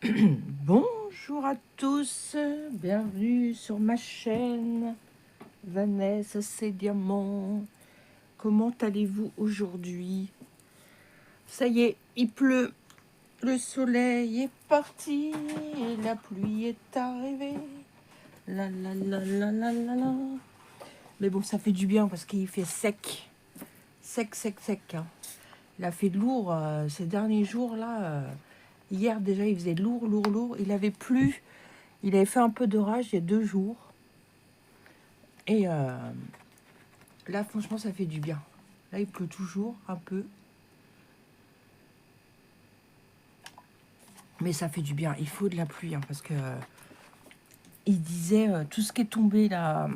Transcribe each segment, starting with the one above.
Bonjour à tous, bienvenue sur ma chaîne Vanessa c'est Diamant. Comment allez-vous aujourd'hui? Ça y est, il pleut, le soleil est parti et la pluie est arrivée. La la la la la la la. Mais bon, ça fait du bien parce qu'il fait sec, sec, hein. Il a fait de lourd ces derniers jours là. Hier déjà, il faisait lourd. Il avait plu. Il avait fait un peu d'orage il y a 2 jours. Et là, franchement, ça fait du bien. Là, il pleut toujours un peu. Mais ça fait du bien. Il faut de la pluie. Hein, parce que il disait tout ce qui est tombé là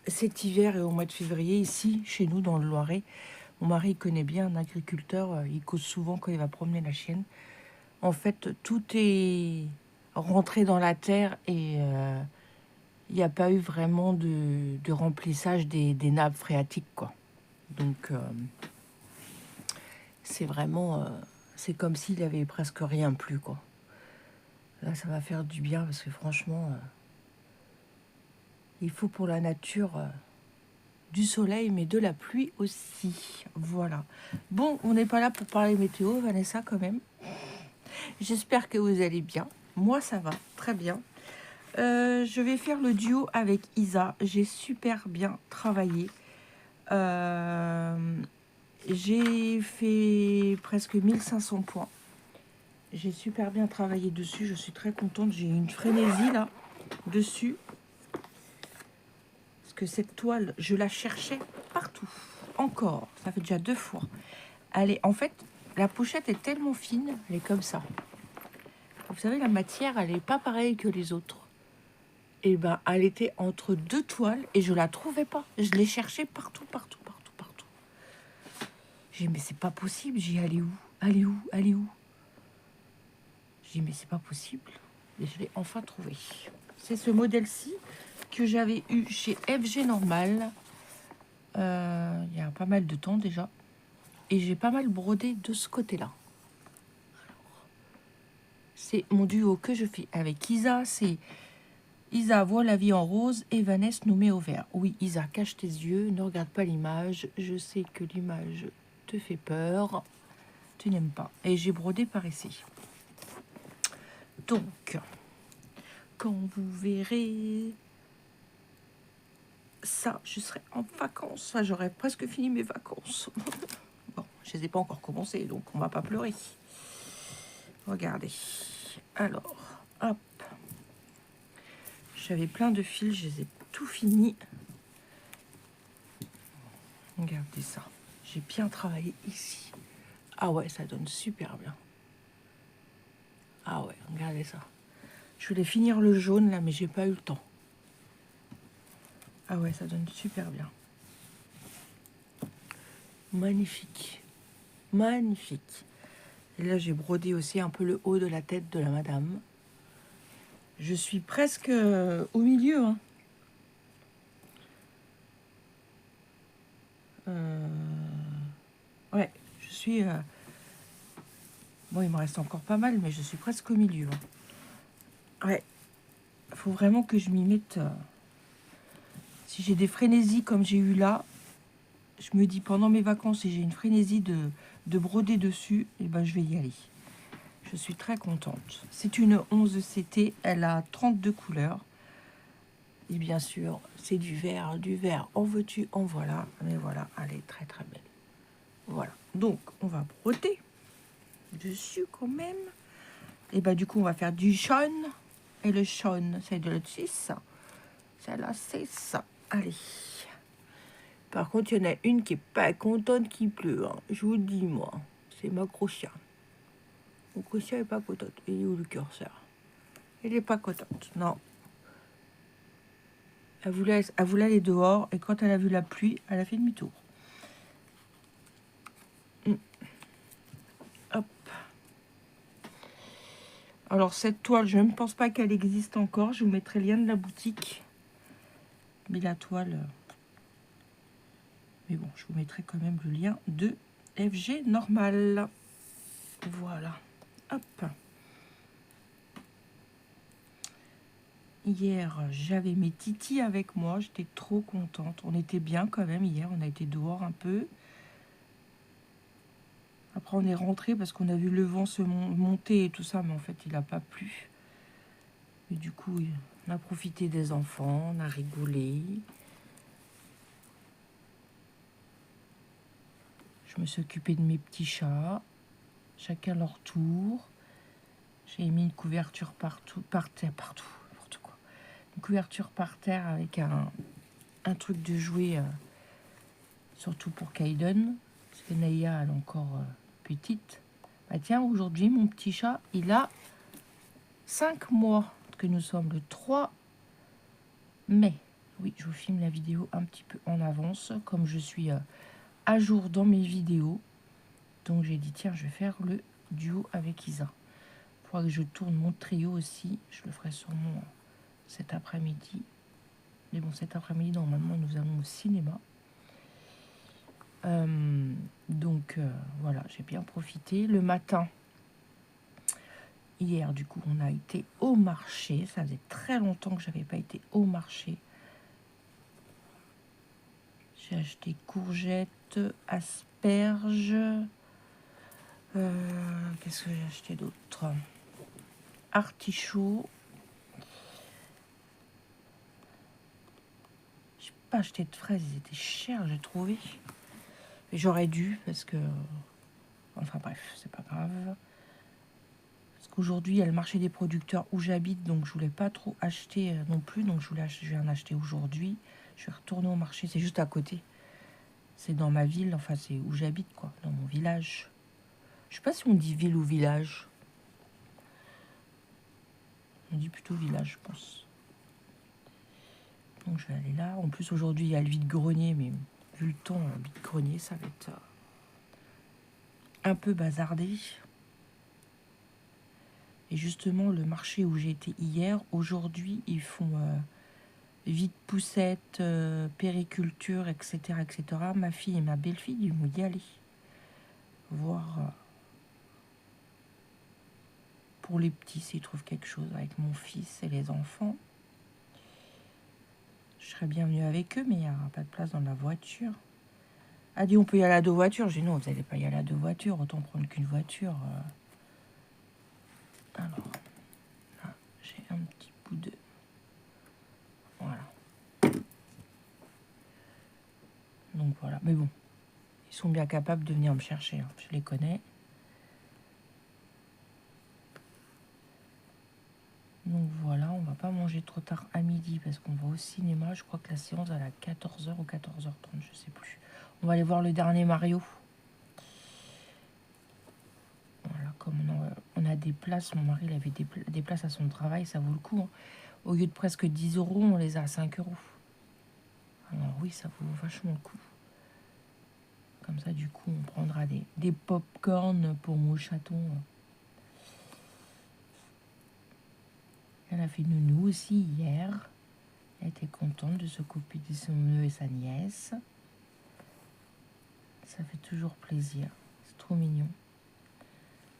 cet hiver et au mois de février, ici, chez nous, dans le Loiret. Mon mari il connaît bien un agriculteur. Il cause souvent quand il va promener la chienne. En fait, tout est rentré dans la terre et il n'y a pas eu vraiment de remplissage des nappes phréatiques, quoi. Donc, c'est vraiment... c'est comme s'il avait presque rien plu, quoi. Là, ça va faire du bien parce que franchement, il faut pour la nature du soleil, mais de la pluie aussi. Voilà. Bon, on n'est pas là pour parler météo, Vanessa, quand même. J'espère que vous allez bien. Moi, ça va très bien. Je vais faire le duo avec Isa. J'ai super bien travaillé. J'ai fait presque 1500 points. J'ai super bien travaillé dessus. Je suis très contente. J'ai une frénésie là, dessus. Parce que cette toile, je la cherchais partout. Encore. Ça fait déjà 2 fois. En fait, la pochette est tellement fine. Elle est comme ça. Vous savez, la matière, elle n'est pas pareille que les autres. Et ben, elle était entre 2 toiles et je la trouvais pas. Je l'ai cherchée partout. J'ai dit, mais c'est pas possible. J'ai allé où? J'ai dit, mais c'est pas possible. Et je l'ai enfin trouvé. C'est ce modèle-ci que j'avais eu chez FG Normal. Il y a pas mal de temps déjà. Et j'ai pas mal brodé de ce côté-là. C'est mon duo que je fais avec Isa. C'est Isa voit la vie en rose et Vanessa nous met au vert. Oui, Isa, cache tes yeux, ne regarde pas l'image. Je sais que l'image te fait peur. Tu n'aimes pas. Et j'ai brodé par ici. Donc, quand vous verrez ça, je serai en vacances. Enfin, j'aurais presque fini mes vacances. Bon, je les ai pas encore commencées, donc on va pas pleurer. Regardez. Alors, hop. J'avais plein de fils, je les ai tout finis. Regardez ça. J'ai bien travaillé ici. Ah ouais, ça donne super bien. Ah ouais, regardez ça. Je voulais finir le jaune là, mais j'ai pas eu le temps. Ah ouais, ça donne super bien. Magnifique. Magnifique. Et là, j'ai brodé aussi un peu le haut de la tête de la madame. Je suis presque au milieu. Hein. Ouais, je suis... Bon, il me reste encore pas mal, mais je suis presque au milieu. Hein. Ouais, il faut vraiment que je m'y mette. Si j'ai des frénésies comme j'ai eu là, je me dis pendant mes vacances, si j'ai une frénésie de broder dessus, et ben je vais y aller. Je suis très contente. C'est une 11 CT, elle a 32 couleurs. Et bien sûr, c'est du vert, en veux-tu, en voilà. Mais voilà, elle est très très belle. Voilà, donc on va broder dessus quand même. Et bah du coup, on va faire du jaune. Et le jaune, c'est de le 6. Celle-là, c'est ça. Allez. Par contre, il y en a une qui est pas contente qu'il pleut. Hein. Je vous le dis, moi. C'est ma Crochia. Mon Crochia est pas contente. Il est où le curseur? Elle est pas contente. Non. Elle voulait aller dehors. Et quand elle a vu la pluie, elle a fait demi-tour. Hop. Alors, cette toile, je ne pense pas qu'elle existe encore. Je vous mettrai le lien de la boutique. Mais la toile... Mais bon, je vous mettrai quand même le lien de FG Normal. Voilà. Hop. Hier, j'avais mes titis avec moi. J'étais trop contente. On était bien quand même hier. On a été dehors un peu. Après, on est rentré parce qu'on a vu le vent se monter et tout ça. Mais en fait, il n'a pas plu. Et du coup, on a profité des enfants. On a rigolé. Je me suis occupée de mes petits chats. Chacun leur tour. J'ai mis une couverture partout. Par terre, partout. N'importe quoi. Une couverture par terre avec un truc de jouet. Surtout pour Kaiden. Parce que Naya, elle est encore petite. Bah tiens, aujourd'hui, mon petit chat, il a 5 mois. Que nous sommes le 3 mai. Oui, je vous filme la vidéo un petit peu en avance. Comme je suis à jour dans mes vidéos. Donc j'ai dit, tiens, je vais faire le duo avec Isa. Il faudra que je tourne mon trio aussi. Je le ferai sûrement cet après-midi. Mais bon, cet après-midi, normalement, nous allons au cinéma. Donc voilà, j'ai bien profité. Le matin, hier, du coup, on a été au marché. Ça faisait très longtemps que j'avais pas été au marché. J'ai acheté courgettes, asperges. Qu'est-ce que j'ai acheté d'autre? Artichauts. J'ai pas acheté de fraises, ils étaient chers, j'ai trouvé. Mais j'aurais dû parce que... Enfin bref, c'est pas grave. Parce qu'aujourd'hui, il y a le marché des producteurs où j'habite, donc je voulais pas trop acheter non plus. Donc je vais en acheter aujourd'hui. Je vais retourner au marché, c'est juste à côté. C'est dans ma ville, enfin c'est où j'habite, quoi, dans mon village. Je sais pas si on dit ville ou village. On dit plutôt village, je pense. Donc je vais aller là. En plus, aujourd'hui, il y a le vide-grenier, mais vu le temps, le vide-grenier, ça va être un peu bazardé. Et justement, le marché où j'ai été hier, aujourd'hui, ils font vide poussette, périculture, etc., etc. Ma fille et ma belle-fille, ils vont y aller. Voir pour les petits s'ils trouvent quelque chose avec mon fils et les enfants. Je serais bienvenue avec eux, mais il n'y a pas de place dans la voiture. Ah, dit on peut y aller à 2 voitures. J'ai dit non, vous n'allez pas y aller à 2 voitures, autant prendre qu'une voiture. Alors, là, j'ai un petit bout de... Voilà. Donc voilà, mais bon, ils sont bien capables de venir me chercher, hein. Je les connais. Donc voilà, on va pas manger trop tard à midi parce qu'on va au cinéma. Je crois que la séance elle est à 14h ou 14h30, je sais plus. On va aller voir le dernier Mario. Voilà, comme on a des places, mon mari il avait des places à son travail, ça vaut le coup, hein. Au lieu de presque 10 euros, on les a à 5 euros. Alors oui, ça vaut vachement le coup. Comme ça, du coup, on prendra des pop-corn pour mon chaton. Elle a fait nounou aussi hier. Elle était contente de s'occuper de son neveu et sa nièce. Ça fait toujours plaisir. C'est trop mignon.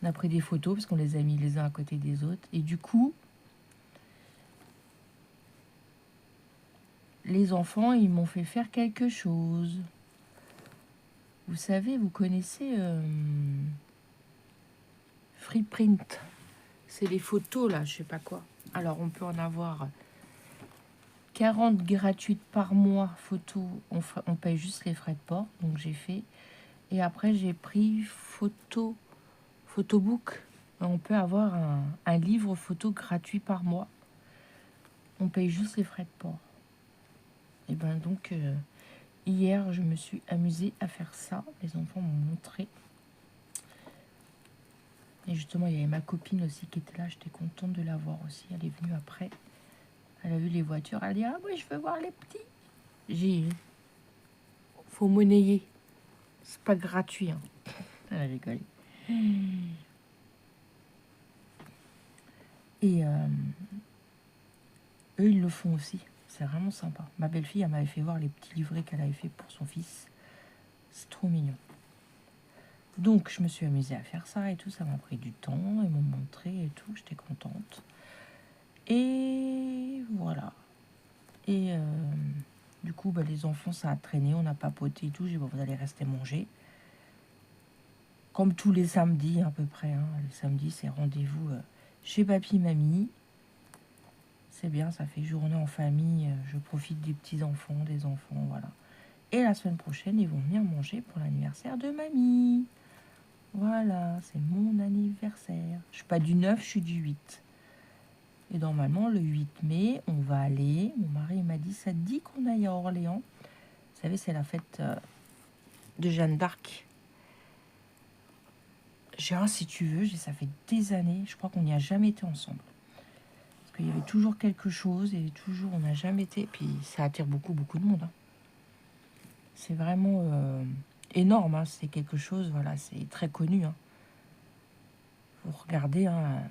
On a pris des photos parce qu'on les a mis les uns à côté des autres. Et du coup, les enfants, ils m'ont fait faire quelque chose. Vous savez, vous connaissez Freeprint. C'est les photos, là, je sais pas quoi. Alors, on peut en avoir 40 gratuites par mois photos. On paye juste les frais de port. Donc, j'ai fait. Et après, j'ai pris Photobook. On peut avoir un livre photo gratuit par mois. On paye juste les frais de port. Et ben donc, hier, je me suis amusée à faire ça. Les enfants m'ont montré. Et justement, il y avait ma copine aussi qui était là. J'étais contente de la voir aussi. Elle est venue après. Elle a vu les voitures. Elle a dit, ah oui, je veux voir les petits. J'ai... Faut monnayer. C'est pas gratuit, hein. Elle a rigolé. Et eux, ils le font aussi. C'est vraiment sympa. Ma belle-fille, elle m'avait fait voir les petits livrets qu'elle avait fait pour son fils. C'est trop mignon. Donc, je me suis amusée à faire ça et tout. Ça m'a pris du temps. Ils m'ont montré et tout. J'étais contente. Et voilà. Et du coup, bah, les enfants, ça a traîné, on a papoté et tout. J'ai dit, bon, vous allez rester manger. Comme tous les samedis, à peu près. Hein. Les samedis, c'est rendez-vous chez papy, mamie. C'est bien, ça fait journée en famille. Je profite des petits-enfants, des enfants, voilà. Et la semaine prochaine, ils vont venir manger pour l'anniversaire de mamie. Voilà, c'est mon anniversaire. Je suis pas du 9, je suis du 8. Et normalement, le 8 mai, on va aller. Mon mari m'a dit, ça te dit qu'on aille à Orléans. Vous savez, c'est la fête de Jeanne d'Arc. J'ai dit, si tu veux, ça fait des années. Je crois qu'on n'y a jamais été ensemble. Parce qu'il y avait toujours quelque chose et toujours, on n'a jamais été. Puis ça attire beaucoup, beaucoup de monde. Hein. C'est vraiment énorme. Hein. C'est quelque chose, voilà, c'est très connu. Hein. Vous regardez, hein,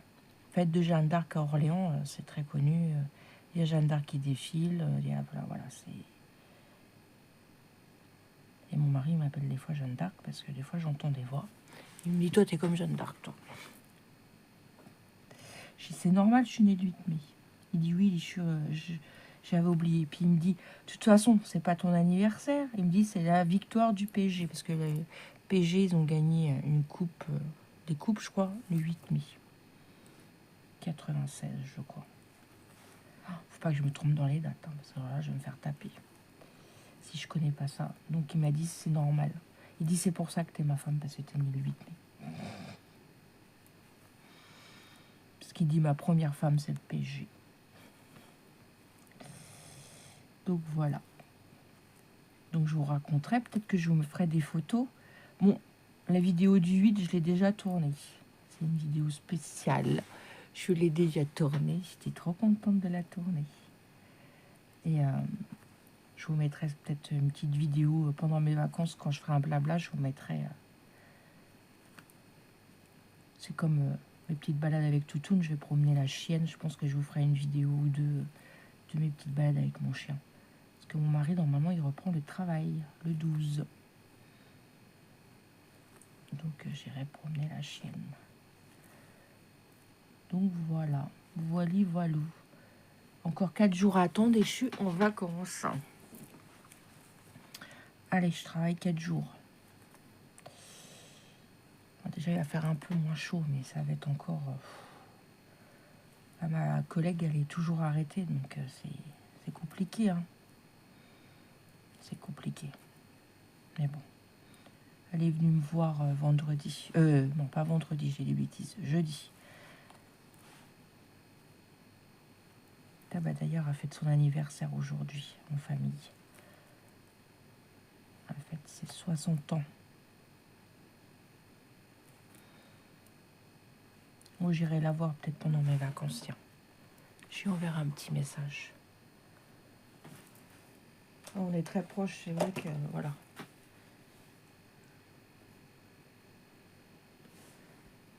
fête de Jeanne d'Arc à Orléans, c'est très connu. Il y a Jeanne d'Arc qui défile. Il y a, voilà, c'est... Et mon mari m'appelle des fois Jeanne d'Arc parce que des fois j'entends des voix. Il me dit, toi, t'es comme Jeanne d'Arc, toi. Je dis, c'est normal, je suis née le 8 mai. Il dit, oui, j'avais oublié. Puis il me dit, de toute façon, c'est pas ton anniversaire. Il me dit, c'est la victoire du PSG. Parce que le PSG, ils ont gagné une coupe, des coupes, je crois, le 8 mai. 96, je crois. Faut pas que je me trompe dans les dates, hein, parce que là, je vais me faire taper. Si je connais pas ça. Donc il m'a dit, c'est normal. Il dit, c'est pour ça que t'es ma femme, parce que t'es née le 8 mai. Parce qu'il dit, ma première femme, c'est le PSG. Donc voilà. Donc je vous raconterai, peut-être que je vous ferai des photos. Bon, la vidéo du 8, je l'ai déjà tournée. C'est une vidéo spéciale. Je l'ai déjà tournée. J'étais trop contente de la tourner. Et je vous mettrai peut-être une petite vidéo pendant mes vacances. Quand je ferai un blabla, je vous mettrai... c'est comme mes petites balades avec Toutoune. Je vais promener la chienne. Je pense que je vous ferai une vidéo ou deux de mes petites balades avec mon chien. Parce que mon mari, normalement, il reprend le travail le 12. Donc j'irai promener la chienne. Donc voilà, voilou. Encore 4 jours à attendre et je suis en vacances. Allez, je travaille 4 jours. Bon, déjà, il va faire un peu moins chaud, mais ça va être encore... ma collègue, elle est toujours arrêtée, donc c'est compliqué. Hein. C'est compliqué. Mais bon. Elle est venue me voir vendredi. Non, pas vendredi, j'ai des bêtises. Jeudi. D'ailleurs, a fête son anniversaire aujourd'hui, en famille. Elle fête ses 60 ans. Moi, j'irai la voir peut-être pendant mes vacances, tiens. Je lui enverrai un petit message. On est très proches, c'est vrai que... Voilà.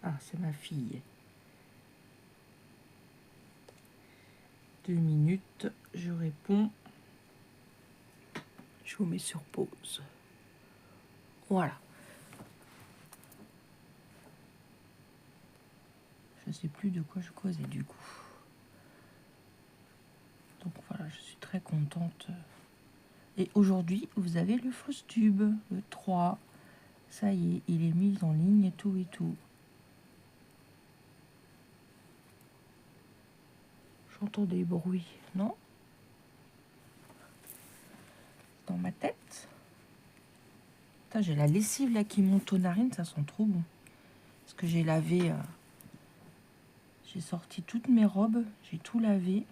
Ah, c'est ma fille. 2 minutes, je réponds. Je vous mets sur pause. Voilà. Je sais plus de quoi je causais du coup. Donc voilà, je suis très contente. Et aujourd'hui, vous avez le fausse tube, le 3. Ça y est, il est mis en ligne et tout et tout. J'entends des bruits, non? Dans ma tête. Putain, j'ai la lessive là qui monte aux narines, ça sent trop bon. Parce que j'ai lavé... j'ai sorti toutes mes robes, j'ai tout lavé.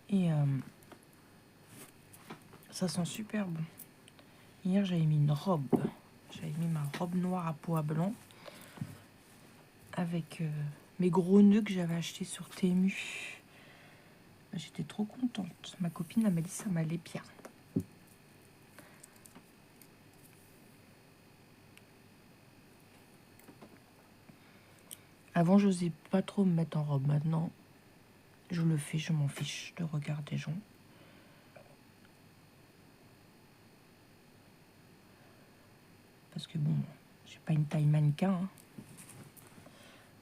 Et ça sent super bon. Hier, j'avais mis une robe. J'avais mis ma robe noire à pois blanc. Avec mes gros nœuds que j'avais achetés sur Temu. J'étais trop contente. Ma copine elle m'a dit que ça m'allait bien. Avant, je n'osais pas trop me mettre en robe. Maintenant, je le fais, je m'en fiche de regard des gens. Parce que bon, j'ai pas une taille mannequin. Hein.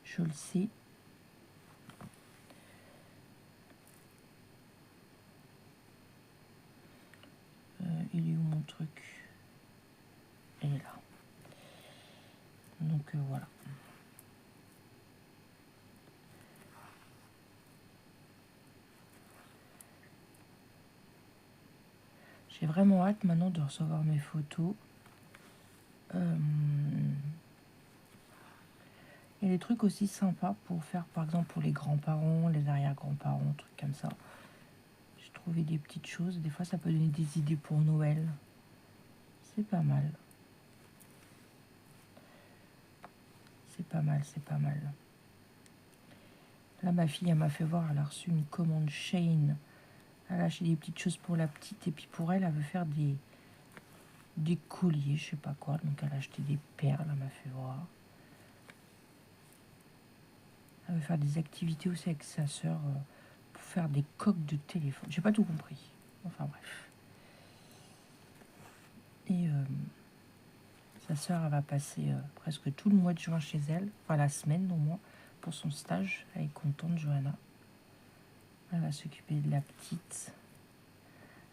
Je le sais. Il est où mon truc? Il est là. Donc voilà. J'ai vraiment hâte maintenant de recevoir mes photos. Il y a des trucs aussi sympas pour faire, par exemple, pour les grands-parents, les arrière-grands-parents, trucs comme ça. J'ai trouvé des petites choses. Des fois, ça peut donner des idées pour Noël. C'est pas mal. C'est pas mal, c'est pas mal. Là, ma fille, elle m'a fait voir, elle a reçu une commande Shein. Elle a acheté des petites choses pour la petite. Et puis pour elle, elle veut faire des colliers, je sais pas quoi. Donc elle a acheté des perles, elle m'a fait voir. Elle veut faire des activités aussi avec sa sœur pour faire des coques de téléphone. J'ai pas tout compris. Enfin bref. Et sa sœur, elle va passer presque tout le mois de juin chez elle. Enfin la semaine au moins, pour son stage. Elle est contente, Johanna. Elle va s'occuper de la petite.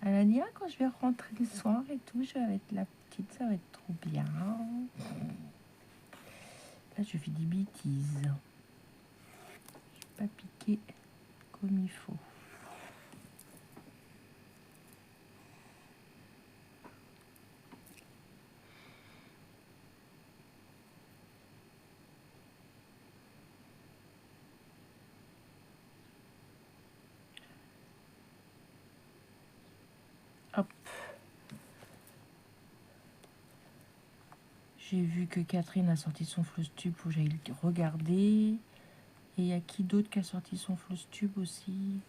Elle a dit, ah, quand je vais rentrer le soir et tout, je vais être la petite, ça va être trop bien. Là, je fais des bêtises. Je vais pas piquer comme il faut. Hop. J'ai vu que Catherine a sorti son floss-tube, faut que j'aille regarder. Et il y a qui d'autre qui a sorti son floss-tube aussi?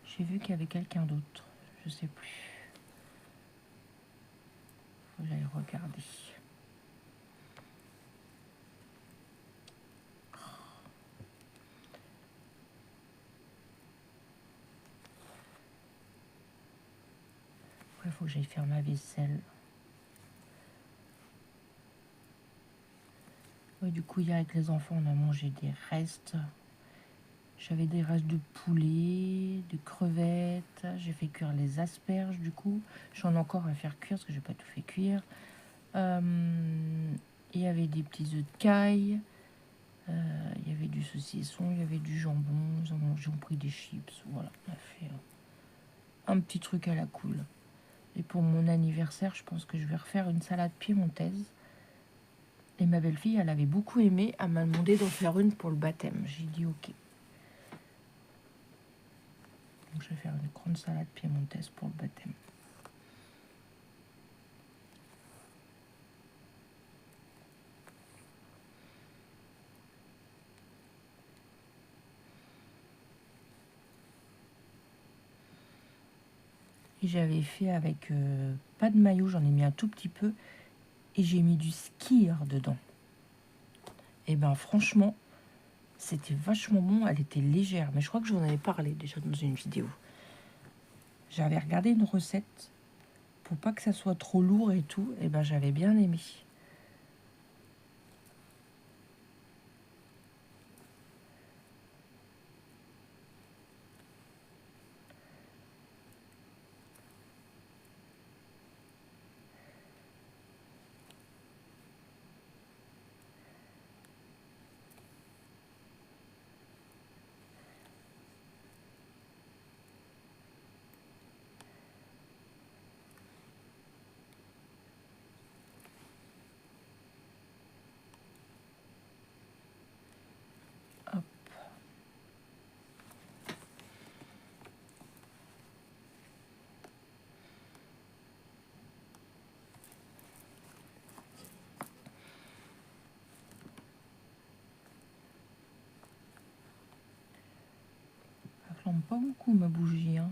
J'ai vu qu'il y avait quelqu'un d'autre. Je sais plus. Faut que j'aille regarder. Après, faut que j'aille faire ma vaisselle. Ouais, du coup, hier avec les enfants, on a mangé des restes. J'avais des restes de poulet, de crevettes. J'ai fait cuire les asperges, du coup. J'en ai encore à faire cuire parce que j'ai pas tout fait cuire. Il y avait des petits œufs de caille. Il y avait du saucisson, il y avait du jambon. Ils ont pris des chips. Voilà, on a fait un petit truc à la cool. Et pour mon anniversaire, je pense que je vais refaire une salade piémontaise. Et ma belle-fille, elle avait beaucoup aimé. Elle m'a demandé d'en faire une pour le baptême. J'ai dit ok. Donc je vais faire une grande salade piémontaise pour le baptême. Et j'avais fait avec pas de maillot, j'en ai mis un tout petit peu. Et j'ai mis du skier dedans. Et ben franchement, c'était vachement bon. Elle était légère. Mais je crois que j'en avais parlé déjà dans une vidéo. J'avais regardé une recette pour pas que ça soit trop lourd et tout. Et ben j'avais bien aimé. Hop. Ça flambe pas beaucoup ma bougie. Hein.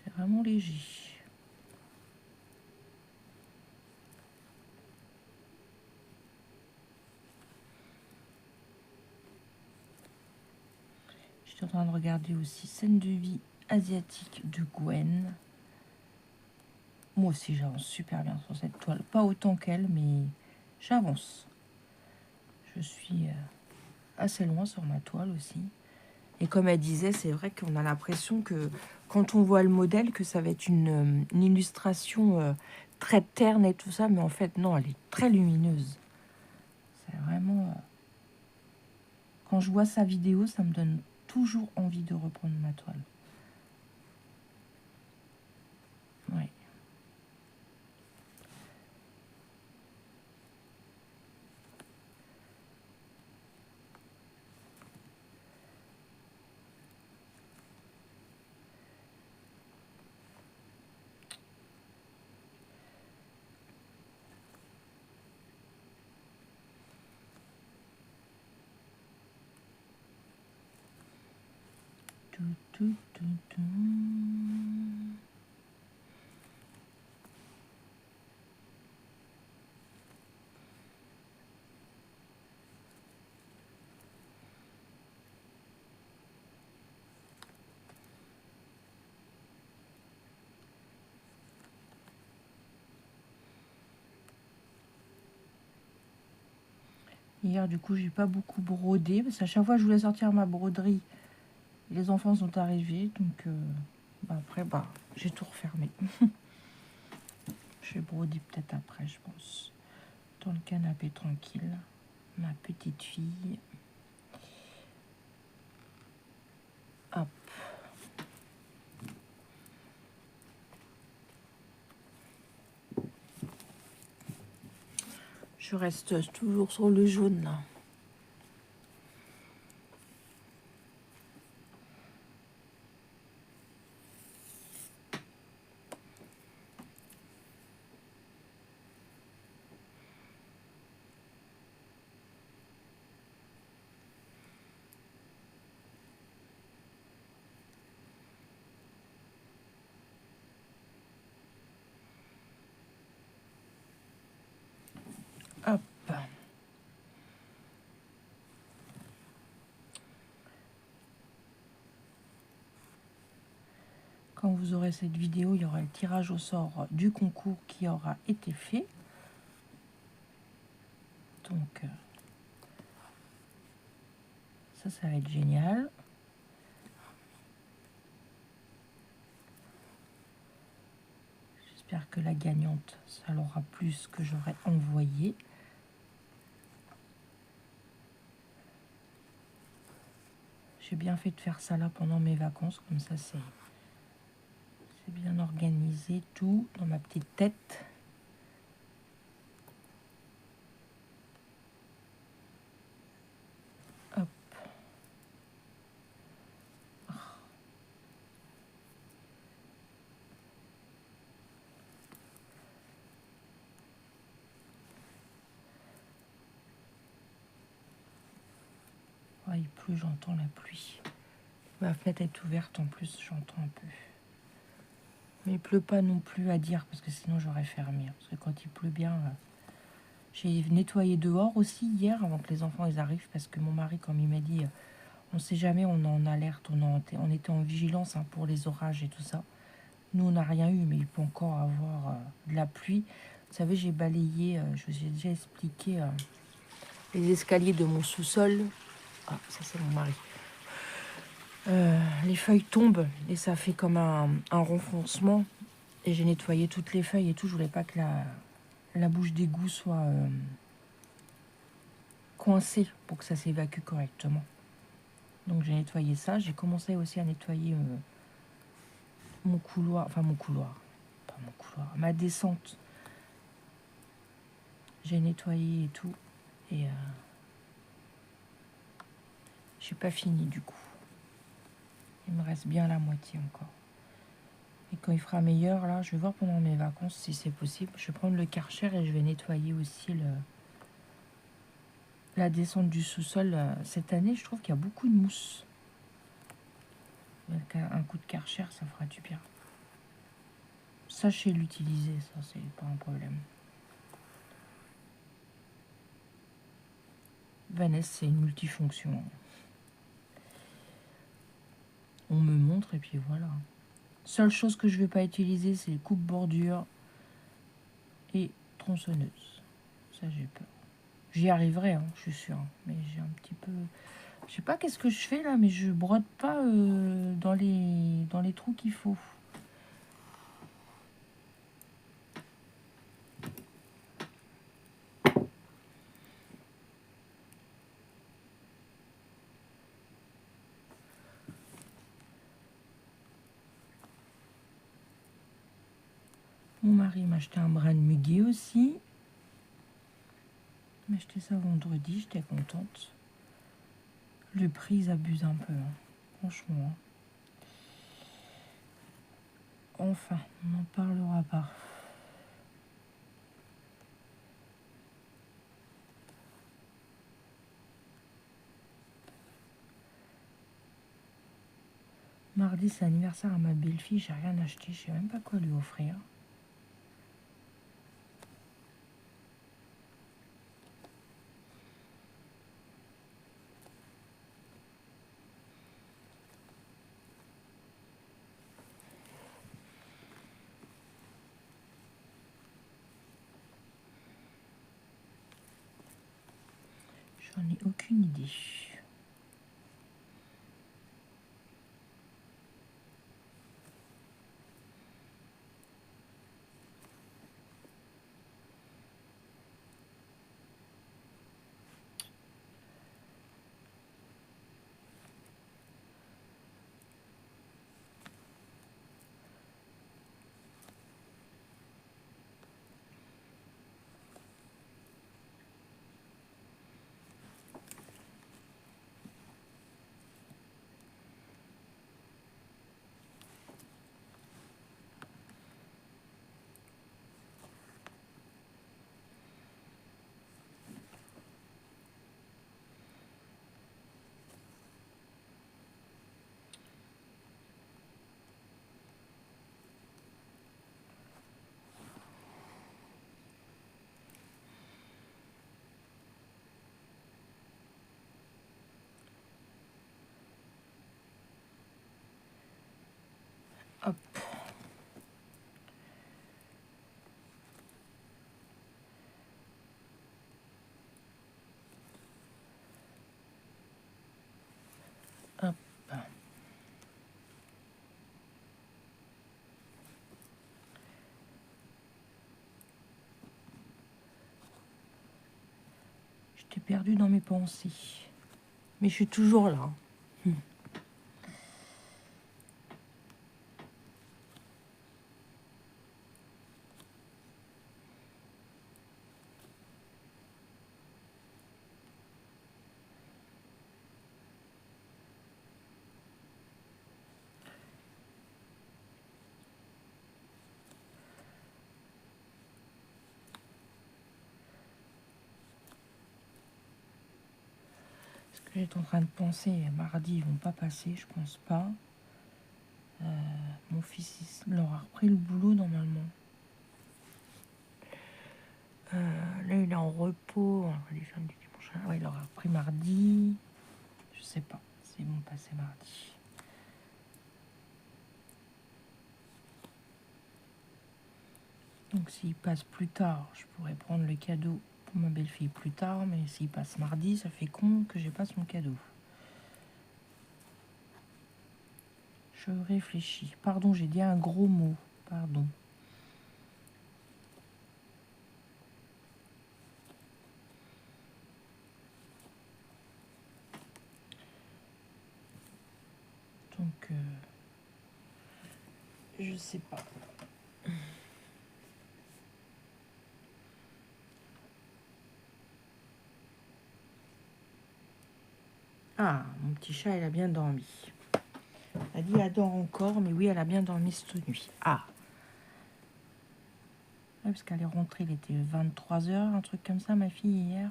C'est vraiment léger. Je suis en train de regarder aussi Scène de vie asiatique de Gwen. Moi aussi, j'avance super bien sur cette toile. Pas autant qu'elle, mais j'avance. Je suis assez loin sur ma toile aussi. Et comme elle disait, c'est vrai qu'on a l'impression que quand on voit le modèle, que ça va être une illustration très terne et tout ça, mais en fait, non, elle est très lumineuse. C'est vraiment... quand je vois sa vidéo, ça me donne toujours envie de reprendre ma toile. Ouais. Tout, tout, tout, tout. Hier, du coup, j'ai pas beaucoup brodé, parce qu'à chaque fois, je voulais sortir ma broderie. Les enfants sont arrivés, donc après, j'ai tout refermé. Je vais broder peut-être après, je pense. Dans le canapé tranquille. Ma petite fille. Hop. Je reste toujours sur le jaune, là. Hop. Quand vous aurez cette vidéo, il y aura le tirage au sort du concours qui aura été fait. Donc, ça va être génial. J'espère que la gagnante, ça l'aura plu ce que j'aurais envoyé. J'ai bien fait de faire ça là pendant mes vacances, comme ça c'est bien organisé tout dans ma petite tête. Hop. Oh, il pleut, j'entends la pluie. Ma fenêtre est ouverte en plus, j'entends un peu. Mais il pleut pas non plus à dire, parce que sinon j'aurais fermé. Parce que quand il pleut bien, j'ai nettoyé dehors aussi hier, avant que les enfants ils arrivent, parce que mon mari, comme il m'a dit, on sait jamais, on est en alerte, on était en vigilance pour les orages et tout ça. Nous, on n'a rien eu, mais il peut encore avoir de la pluie. Vous savez, j'ai balayé, je vous ai déjà expliqué, les escaliers de mon sous-sol. Ah, ça c'est mon mari. Les feuilles tombent et ça fait comme un renfoncement. Et j'ai nettoyé toutes les feuilles et tout. Je voulais pas que la bouche d'égout soit coincée pour que ça s'évacue correctement. Donc j'ai nettoyé ça. J'ai commencé aussi à nettoyer mon couloir. Enfin mon couloir. Pas mon couloir. Ma descente. J'ai nettoyé et tout. Et j'ai pas fini du coup. Il me reste bien la moitié encore. Et quand il fera meilleur, là, je vais voir pendant mes vacances si c'est possible. Je vais prendre le Karcher et je vais nettoyer aussi la descente du sous-sol. Cette année, je trouve qu'il y a beaucoup de mousse. Un coup de Karcher, ça fera du bien. Sachez l'utiliser, ça, c'est pas un problème. Vanessa, c'est une multifonction. On me montre et puis voilà. Seule chose que je vais pas utiliser, c'est les coupes-bordures et tronçonneuses. Ça, j'ai peur. J'y arriverai, hein, je suis sûre. Mais j'ai un petit peu... Je sais pas qu'est-ce que je fais là, mais je brode pas dans les trous qu'il faut. Mon mari m'a acheté un brin de muguet aussi. Il m'a acheté ça vendredi, j'étais contente. Le prix, ils abusent un peu, hein, franchement. Enfin, on n'en parlera pas. Mardi, c'est l'anniversaire à ma belle-fille, j'ai rien acheté, je sais même pas quoi lui offrir. J'en ai aucune idée. Hop. Hop. J'étais perdue dans mes pensées. Mais je suis toujours là. Ce que j'étais en train de penser, mardi, ils vont pas passer, je pense pas. Mon fils, il leur a repris le boulot normalement. Là, il est en repos. Ouais, il leur a repris mardi. Je sais pas s'ils vont passer mardi. Donc s'ils passent plus tard, je pourrais prendre le cadeau pour ma belle-fille plus tard. Mais s'ils passent mardi, ça fait con que j'ai pas son cadeau. Je réfléchis. Pardon, j'ai dit un gros mot. Pardon. Donc, je sais pas. Ah, mon petit chat, elle a bien dormi. Elle dit elle dort encore, mais oui, elle a bien dormi cette nuit. Ah, ouais, parce qu'elle est rentrée, il était 23 heures, un truc comme ça, ma fille, hier.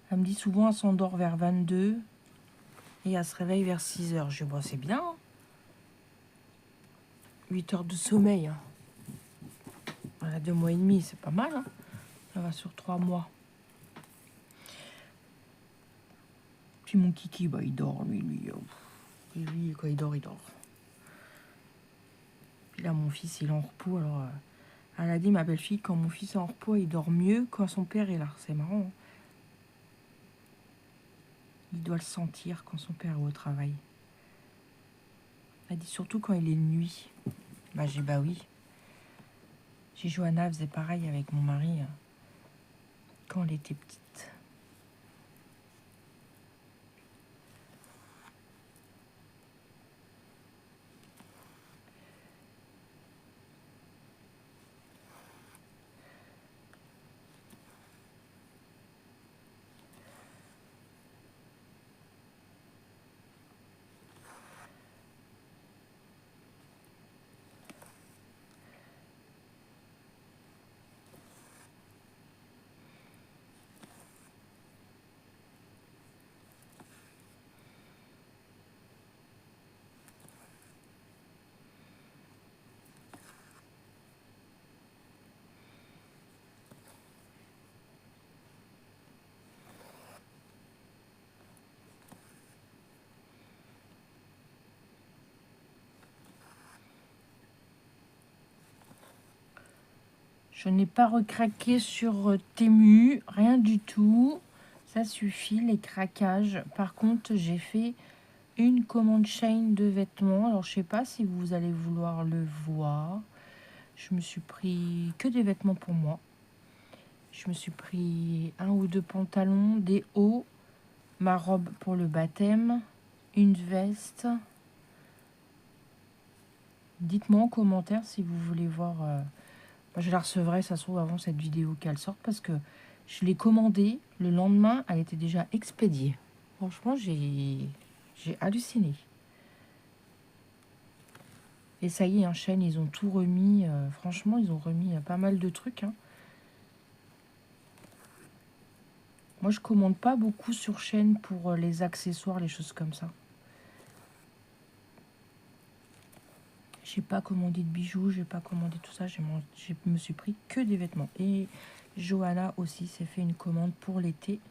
Elle me dit souvent, elle s'endort vers 22 et elle se réveille vers 6 heures. Je dis, bon, c'est bien. Hein. 8 heures de sommeil. Hein. Elle a 2 mois et demi, c'est pas mal. Hein. Ça va sur 3 mois. Puis mon kiki, bah, il dort, lui. Et lui, quand il dort, il dort. Puis là, mon fils, il est en repos. Alors, elle a dit, ma belle-fille, quand mon fils est en repos, il dort mieux quand son père est là. C'est marrant. Hein. Il doit le sentir quand son père est au travail. Elle dit surtout quand il est nuit. Bah j'ai bah oui. J'ai Johanna faisait pareil avec mon mari quand elle était petite. Je n'ai pas recraqué sur Temu, rien du tout. Ça suffit, les craquages. Par contre, j'ai fait une commande chaîne de vêtements. Alors, je sais pas si vous allez vouloir le voir. Je me suis pris que des vêtements pour moi. Je me suis pris 1 ou 2 pantalons, des hauts, ma robe pour le baptême, une veste. Dites-moi en commentaire si vous voulez voir. Moi, je la recevrai, ça se trouve, avant cette vidéo qu'elle sorte, parce que je l'ai commandée. Le lendemain, elle était déjà expédiée. Franchement, j'ai halluciné. Et ça y est, hein, Shein, ils ont tout remis. Franchement, ils ont remis pas mal de trucs. Hein. Moi, je commande pas beaucoup sur Shein pour les accessoires, les choses comme ça. J'ai pas commandé de bijoux, j'ai pas commandé tout ça. Je me suis pris que des vêtements. Et Johanna aussi s'est fait une commande pour l'été.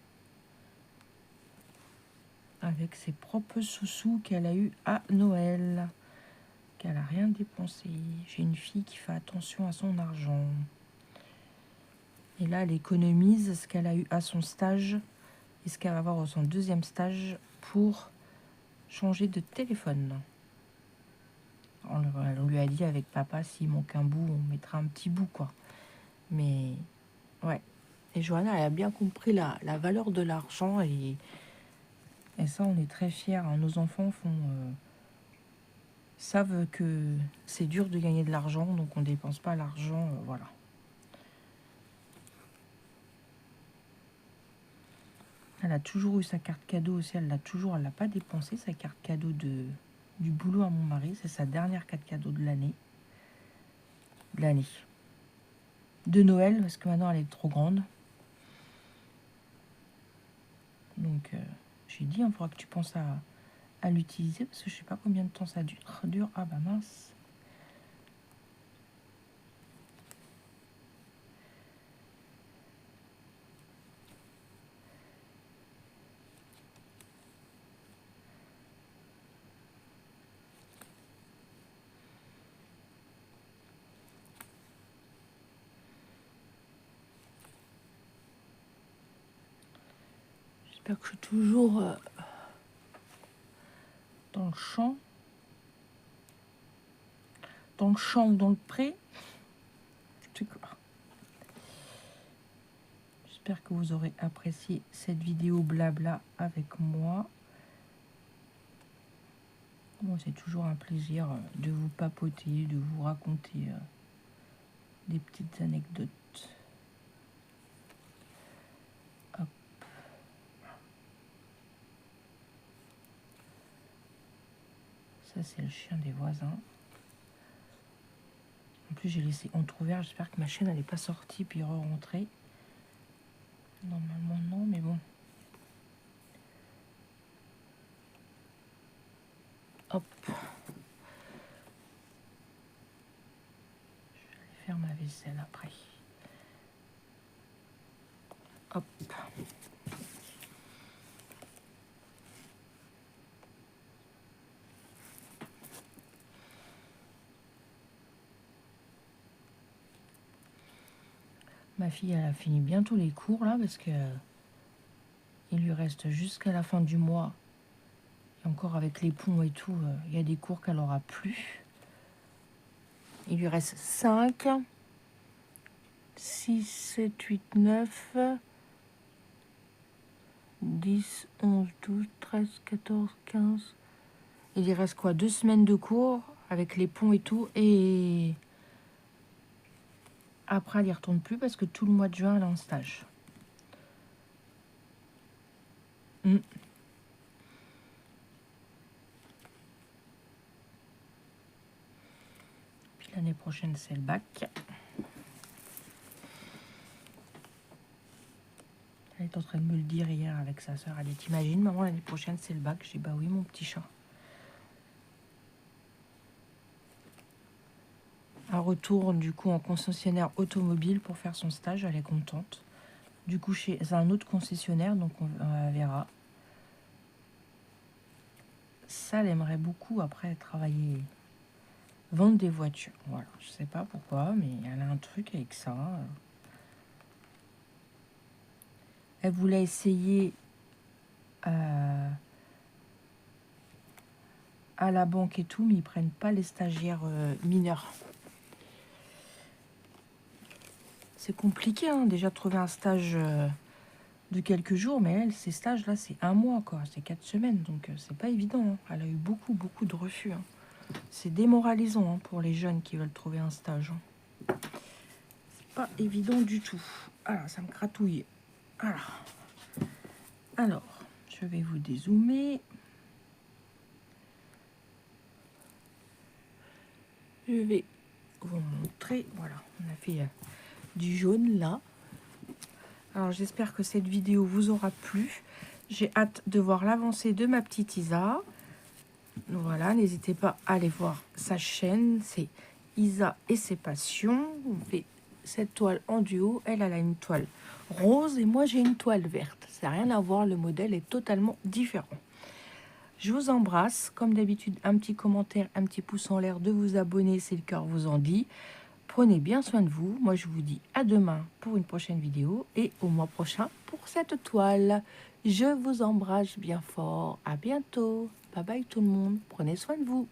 Avec ses propres sous-sous qu'elle a eu à Noël. Qu'elle a rien dépensé. J'ai une fille qui fait attention à son argent. Et là, elle économise ce qu'elle a eu à son stage et ce qu'elle va avoir à son deuxième stage pour changer de téléphone. On lui a dit avec papa, s'il manque un bout, on mettra un petit bout, quoi. Mais, ouais. Et Johanna, elle a bien compris la valeur de l'argent et ça, on est très fiers. Hein. Nos enfants savent que c'est dur de gagner de l'argent, donc on ne dépense pas l'argent, voilà. Elle a toujours eu sa carte cadeau aussi, elle l'a pas dépensée, sa carte cadeau du boulot à mon mari. C'est sa dernière carte cadeau de l'année. De Noël, parce que maintenant elle est trop grande. Donc j'ai dit, il faudra que tu penses à l'utiliser, parce que je sais pas combien de temps ça dure. Ah bah mince. J'espère que je suis toujours dans le champ. Dans le champ ou dans le pré. Je sais quoi. J'espère que vous aurez apprécié cette vidéo blabla avec moi. Moi, c'est toujours un plaisir de vous papoter, de vous raconter des petites anecdotes. Hop. Ça, c'est le chien des voisins. En plus, j'ai laissé entrouvert. J'espère que ma chienne n'est pas sortie puis re-rentrée. Normalement, non, mais bon. Hop. Je vais aller faire ma vaisselle après. Hop. Ma fille, elle a fini bientôt les cours, là, parce que Il lui reste jusqu'à la fin du mois. Et encore avec les ponts et tout, il y a des cours qu'elle n'aura plus. Il lui reste 5, 6, 7, 8, 9, 10, 11, 12, 13, 14, 15. Il lui reste quoi? 2 semaines de cours avec les ponts et tout. Et après, elle n'y retourne plus parce que tout le mois de juin, elle est en stage. Puis l'année prochaine, c'est le bac. Elle est en train de me le dire hier avec sa soeur. Elle dit, t'imagines, maman, l'année prochaine, c'est le bac. Je dis, bah oui, mon petit chat. Elle retourne du coup en concessionnaire automobile pour faire son stage. Elle est contente. Du coup, chez un autre concessionnaire, donc on verra. Ça, elle aimerait beaucoup après travailler, vendre des voitures. Voilà, je sais pas pourquoi, mais elle a un truc avec ça. Elle voulait essayer à la banque et tout, mais ils prennent pas les stagiaires mineurs. C'est compliqué, hein, déjà de trouver un stage de quelques jours, mais elle, ces stages-là, c'est 1 mois, quoi. C'est 4 semaines, donc c'est pas évident. Hein. Elle a eu beaucoup de refus. Hein. C'est démoralisant hein, pour les jeunes qui veulent trouver un stage. Hein. C'est pas évident du tout. Alors, ça me gratouille. Alors, je vais vous dézoomer. Je vais vous montrer. Voilà, on a fait du jaune là. Alors, j'espère que cette vidéo vous aura plu. J'ai hâte de voir l'avancée de ma petite Isa. Voilà, n'hésitez pas à aller voir sa chaîne. C'est Isa et ses passions. On fait cette toile en duo. Elle a une toile rose et moi, j'ai une toile verte. Ça n'a rien à voir. Le modèle est totalement différent. Je vous embrasse. Comme d'habitude, un petit commentaire, un petit pouce en l'air, de vous abonner si le cœur vous en dit. Prenez bien soin de vous. Moi, je vous dis à demain pour une prochaine vidéo et au mois prochain pour cette toile. Je vous embrasse bien fort. À bientôt. Bye bye tout le monde. Prenez soin de vous.